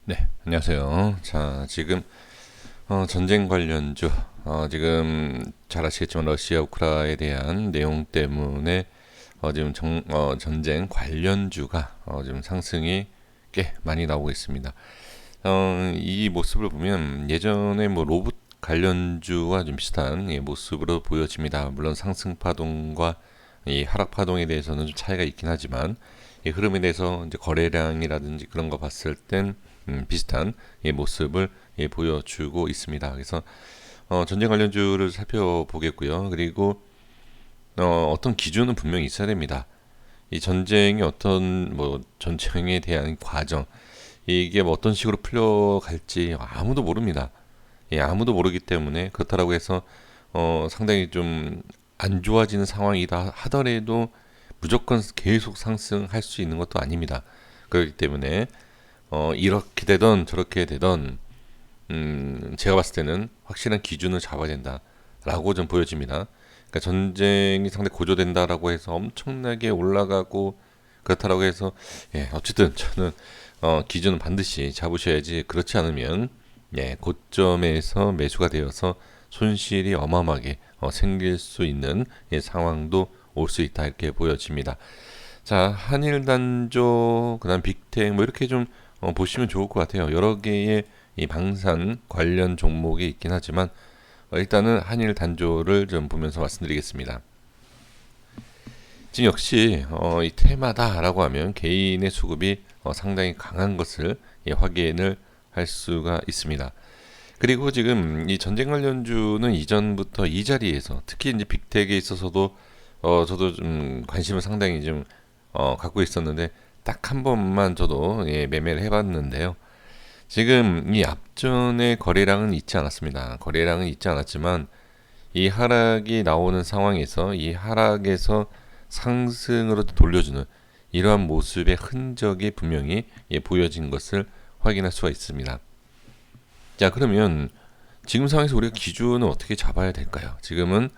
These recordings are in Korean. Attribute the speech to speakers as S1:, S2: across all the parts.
S1: 네, 안녕하세요. 자, 지금 전쟁 관련주, 지금 잘 아시겠지만 러시아 우크라이나에 대한 내용 때문에 지금 전쟁 관련주가 지금 상승이 꽤 많이 나오고 있습니다. 이 모습을 보면 예전에 뭐 로봇 관련주와 좀 비슷한 모습으로 보여집니다. 물론 상승 파동과 이 하락 파동에 대해서는 좀 차이가 있긴 하지만 이 흐름에 대해서 이제 거래량이라든지 그런 거 봤을 땐 비슷한 모습을 보여주고 있습니다. 그래서 전쟁 관련주를 살펴보겠고요. 그리고 어떤 기준은 분명히 있어야 됩니다. 이 전쟁이 어떤 뭐 전쟁에 대한 과정 이게 뭐 어떤 식으로 풀려갈지 아무도 모릅니다. 아무도 모르기 때문에 그렇다라고 해서 상당히 좀 안 좋아지는 상황이다 하더라도 무조건 계속 상승할 수 있는 것도 아닙니다. 그렇기 때문에 이렇게 되던 저렇게 되던 제가 봤을 때는 확실한 기준을 잡아야 된다라고 좀 보여집니다. 그러니까 전쟁이 상당히 고조된다라고 해서 엄청나게 올라가고 그렇다라고 해서 어쨌든 저는 기준은 반드시 잡으셔야지. 그렇지 않으면 고점에서 매수가 되어서 손실이 어마어마하게 생길 수 있는 상황도 올 수 있다 이렇게 보여집니다. 자, 한일 단조, 그다음 빅텍 뭐 이렇게 좀 보시면 좋을 것 같아요. 여러 개의 이 방산 관련 종목이 있긴 하지만 일단은 한일 단조를 좀 보면서 말씀드리겠습니다. 지금 역시 이 테마다라고 하면 개인의 수급이 상당히 강한 것을 확인을 할 수가 있습니다. 그리고 지금 이 전쟁 관련주는 이전부터 이 자리에서 특히 이제 빅텍에 있어서도 저도 좀 관심을 상당히 좀 갖고 있었는데 딱 한 번만 저도 매매를 해봤는데요. 지금 이 앞전에 거래량은 있지 않았습니다. 거래량은 있지 않았지만 이 하락이 나오는 상황에서 이 하락에서 상승으로 돌려주는 이러한 모습의 흔적이 분명히 보여진 것을 확인할 수가 있습니다. 자, 그러면 지금 상황에서 우리가 기준을 어떻게 잡아야 될까요? 지금은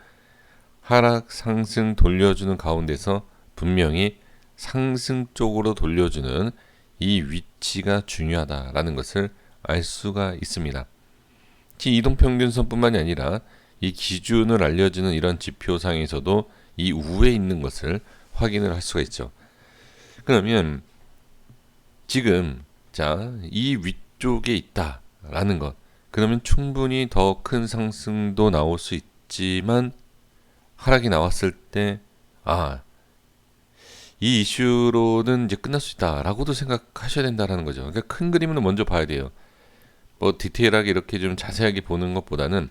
S1: 하락 상승 돌려주는 가운데서 분명히 상승 쪽으로 돌려주는 이 위치가 중요하다라는 것을 알 수가 있습니다. 이동평균선뿐만이 아니라 이 기준을 알려주는 이런 지표상에서도 이 우에 있는 것을 확인을 할 수가 있죠. 그러면 지금 이 위쪽에 있다라는 것, 그러면 충분히 더 큰 상승도 나올 수 있지만 하락이 나왔을 때 이 이슈로는 이제 끝날 수 있다라고도 생각하셔야 된다라는 거죠. 그러니까 큰 그림을 먼저 봐야 돼요. 뭐 디테일하게 이렇게 좀 자세하게 보는 것보다는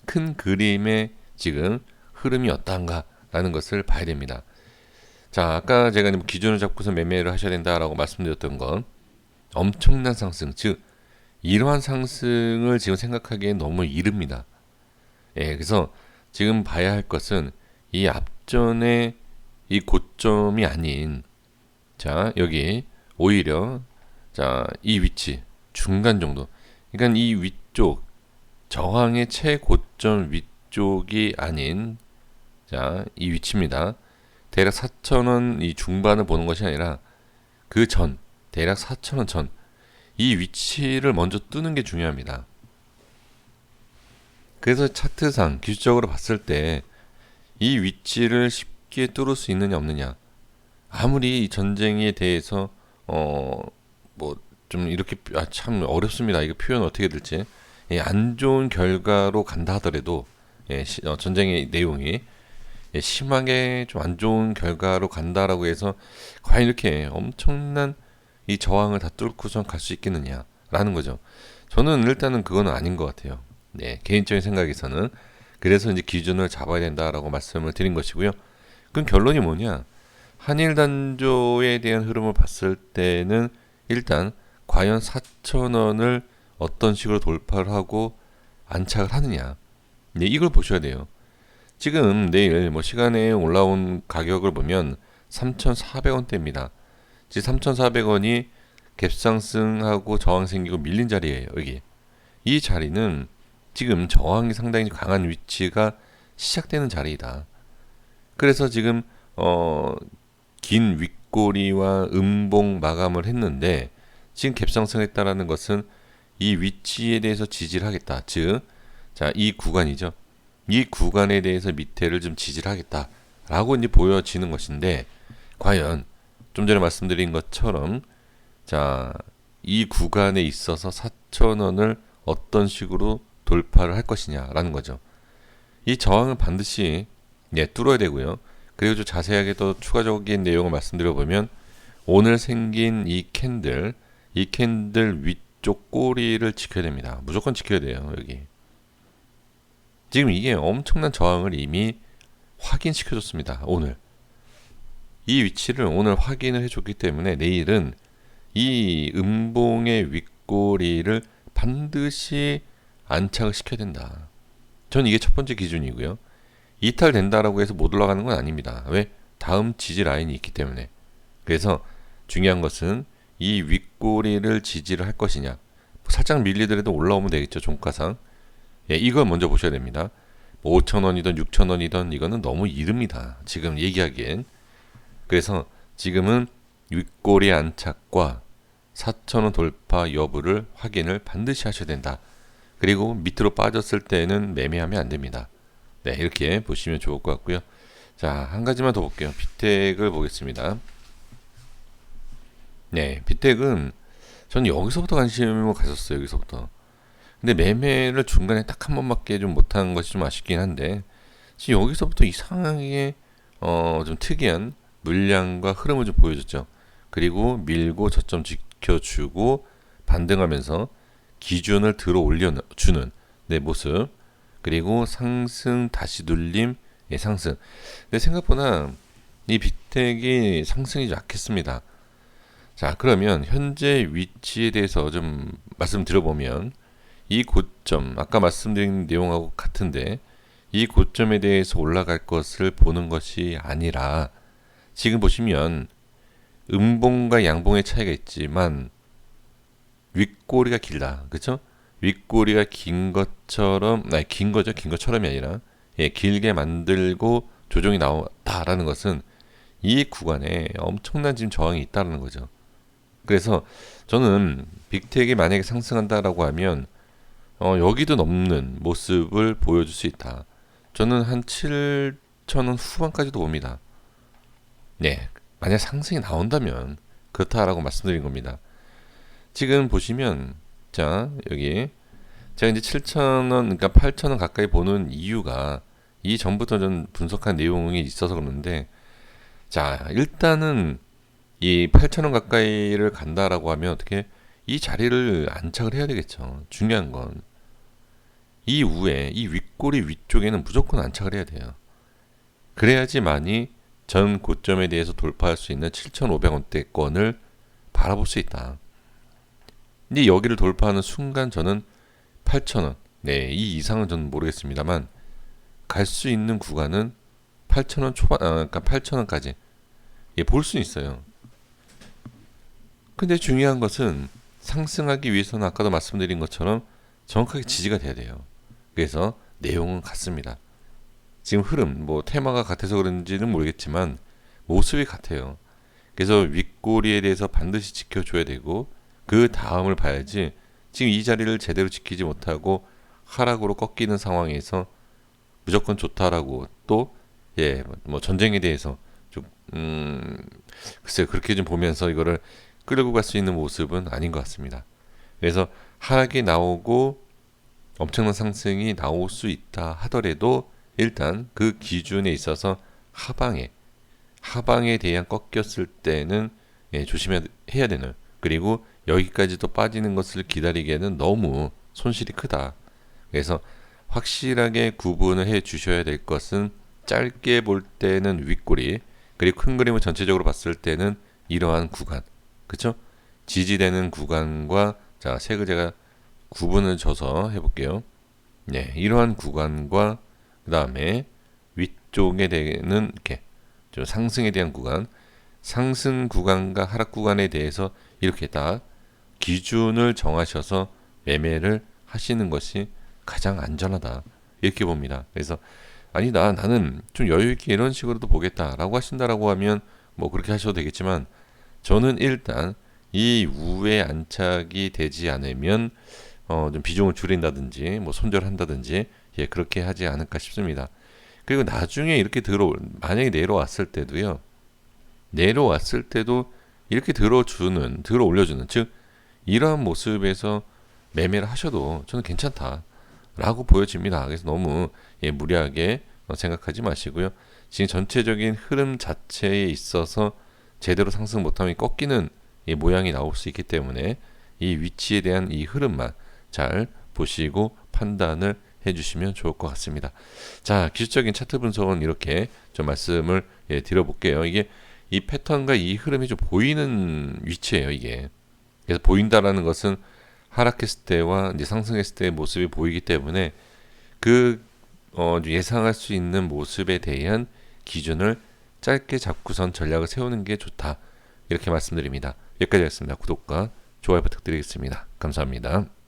S1: 큰 그림의 지금 흐름이 어떠한가라는 것을 봐야 됩니다. 자, 아까 제가 기준을 잡고서 매매를 하셔야 된다라고 말씀드렸던 건 엄청난 상승, 즉 이러한 상승을 지금 생각하기엔 너무 이릅니다. 그래서 지금 봐야 할 것은 이 앞전의 이 고점이 아닌 여기 오히려 이 위치 중간 정도. 그러니까 이 위쪽 저항의 최고점 위쪽이 아닌 이 위치입니다. 대략 4,000원 이 중반을 보는 것이 아니라 그 전, 대략 4,000원 전 이 위치를 먼저 뜨는 게 중요합니다. 그래서 차트상 기술적으로 봤을 때 이 위치를 쉽게 뚫을 수 있느냐 없느냐. 아무리 이 전쟁에 대해서 뭐 좀 이렇게 참 어렵습니다. 이거 표현 어떻게 될지. 안 좋은 결과로 간다 하더라도 전쟁의 내용이 심하게 좀 안 좋은 결과로 간다라고 해서 과연 이렇게 엄청난 이 저항을 다 뚫고선 갈 수 있겠느냐라는 거죠. 저는 일단은 그거는 아닌 것 같아요. 개인적인 생각에서는. 그래서 이제 기준을 잡아야 된다라고 말씀을 드린 것이고요. 그럼 결론이 뭐냐? 한일 단조에 대한 흐름을 봤을 때는 일단 과연 4,000원을 어떤 식으로 돌파를 하고 안착을 하느냐. 이걸 보셔야 돼요. 지금 내일 뭐 시간에 올라온 가격을 보면 3,400원대입니다. 지금 3,400원이 갭상승하고 저항 생기고 밀린 자리예요. 여기. 이 자리는 지금 저항이 상당히 강한 위치가 시작되는 자리이다. 그래서 지금 긴 윗꼬리와 음봉 마감을 했는데 지금 갭상승했다라는 것은 이 위치에 대해서 지지를 하겠다. 즉, 자, 이 구간이죠. 이 구간에 대해서 밑에를 좀 지지를 하겠다라고 이제 보여지는 것인데, 과연 좀 전에 말씀드린 것처럼, 자, 이 구간에 있어서 4,000원을 어떤 식으로 돌파를 할 것이냐라는 거죠. 이 저항은 반드시 뚫어야 되고요. 그리고 좀 자세하게 더 추가적인 내용을 말씀드려 보면, 오늘 생긴 이 캔들 위쪽 꼬리를 지켜야 됩니다. 무조건 지켜야 돼요. 여기 지금 이게 엄청난 저항을 이미 확인시켜줬습니다. 오늘 이 위치를 오늘 확인을 해줬기 때문에 내일은 이 음봉의 윗꼬리를 반드시 안착을 시켜야 된다. 전 이게 첫 번째 기준이고요. 이탈된다라고 해서 못 올라가는 건 아닙니다. 왜? 다음 지지 라인이 있기 때문에. 그래서 중요한 것은 이 윗꼬리를 지지를 할 것이냐. 살짝 밀리더라도 올라오면 되겠죠. 종가상. 예, 이걸 먼저 보셔야 됩니다. 5,000원이든 6,000원이든 이거는 너무 이릅니다. 지금 얘기하기엔. 그래서 지금은 윗꼬리 안착과 4,000원 돌파 여부를 확인을 반드시 하셔야 된다. 그리고 밑으로 빠졌을 때는 매매하면 안 됩니다. 네, 이렇게 보시면 좋을 것 같고요. 자, 한 가지만 더 볼게요. 빅텍을 보겠습니다. 네, 빅텍은 저는 여기서부터 관심을 가졌어요. 여기서부터. 근데 매매를 중간에 딱 한 번밖에 좀 못한 것이 좀 아쉽긴 한데, 지금 여기서부터 이상하게 좀 특이한 물량과 흐름을 좀 보여줬죠. 그리고 밀고 저점 지켜주고 반등하면서 기준을 들어 올려주는 내 모습. 그리고 상승 다시 눌림, 예, 상승. 근데 생각보다 이 빅텍이 상승이 좀 약했습니다. 자, 그러면 현재 위치에 대해서 좀 말씀드려보면, 이 고점, 아까 말씀드린 내용하고 같은데, 이 고점에 대해서 올라갈 것을 보는 것이 아니라, 지금 보시면 음봉과 양봉의 차이가 있지만 윗꼬리가 길다. 그쵸? 윗꼬리가 긴 것처럼, 아니, 긴 거죠. 긴 것처럼이 아니라, 예, 길게 만들고 조정이 나왔다라는 것은 이 구간에 엄청난 지금 저항이 있다는 거죠. 그래서 저는 빅텍이 만약에 상승한다라고 하면 여기도 넘는 모습을 보여줄 수 있다. 저는 한 7,000원 후반까지도 봅니다. 네, 만약 상승이 나온다면 그렇다라고 말씀드린 겁니다. 지금 보시면, 자, 여기 제가 이제 7,000원, 그러니까 8,000원 가까이 보는 이유가 이 전부터 전 분석한 내용이 있어서 그러는데, 자, 일단은 이 8,000원 가까이를 간다라고 하면 어떻게 이 자리를 안착을 해야 되겠죠. 중요한 건 이 위에, 이 윗꼬리 위쪽에는 무조건 안착을 해야 돼요. 그래야지만이 전 고점에 대해서 돌파할 수 있는 7,500원대권을 바라볼 수 있다. 근데 여기를 돌파하는 순간 저는 8,000원, 네, 이 이상은 저는 모르겠습니다만 갈 수 있는 구간은 8,000원 초반, 그러니까 8,000원까지 예, 볼 수 있어요. 근데 중요한 것은 상승하기 위해서는 아까도 말씀드린 것처럼 정확하게 지지가 돼야 돼요. 그래서 내용은 같습니다. 지금 흐름, 뭐 테마가 같아서 그런지는 모르겠지만 모습이 같아요. 그래서 윗꼬리에 대해서 반드시 지켜줘야 되고 그 다음을 봐야지, 지금 이 자리를 제대로 지키지 못하고 하락으로 꺾이는 상황에서 무조건 좋다라고 또, 예, 뭐 전쟁에 대해서 좀 글쎄요, 그렇게 좀 보면서 이거를 끌고 갈 수 있는 모습은 아닌 것 같습니다. 그래서 하락이 나오고 엄청난 상승이 나올 수 있다 하더라도 일단 그 기준에 있어서 하방에 대한 꺾였을 때는, 예, 조심해야 되는, 그리고 여기까지도 빠지는 것을 기다리기에는 너무 손실이 크다. 그래서 확실하게 구분을 해 주셔야 될 것은, 짧게 볼 때는 윗꼬리, 그리고 큰 그림을 전체적으로 봤을 때는 이러한 구간, 그쵸? 지지되는 구간과, 자, 색을 제가 구분을 줘서 해볼게요. 네, 이러한 구간과 그 다음에 위쪽에 되는 이렇게 좀 상승에 대한 구간, 상승 구간과 하락 구간에 대해서 이렇게 딱 기준을 정하셔서 매매를 하시는 것이 가장 안전하다, 이렇게 봅니다. 그래서 아니다, 나는 좀 여유 있게 이런 식으로도 보겠다라고 하신다라고 하면 뭐 그렇게 하셔도 되겠지만, 저는 일단 이 우에 안착이 되지 않으면 좀 비중을 줄인다든지 뭐 손절한다든지 예, 그렇게 하지 않을까 싶습니다. 그리고 나중에 이렇게 만약에 내려왔을 때도요. 내려왔을 때도 이렇게 들어 올려주는 즉 이러한 모습에서 매매를 하셔도 저는 괜찮다라고 보여집니다. 그래서 너무 예, 무리하게 생각하지 마시고요. 지금 전체적인 흐름 자체에 있어서 제대로 상승 못하면 꺾이는 이 모양이 나올 수 있기 때문에 이 위치에 대한 이 흐름만 잘 보시고 판단을 해주시면 좋을 것 같습니다. 자, 기술적인 차트 분석은 이렇게 좀 말씀을 예, 드려볼게요. 이게 이 패턴과 이 흐름이 좀 보이는 위치예요, 이게. 그래서 보인다라는 것은 하락했을 때와 이제 상승했을 때의 모습이 보이기 때문에 그 예상할 수 있는 모습에 대한 기준을 짧게 잡고선 전략을 세우는 게 좋다. 이렇게 말씀드립니다. 여기까지 하겠습니다. 구독과 좋아요 부탁드리겠습니다. 감사합니다.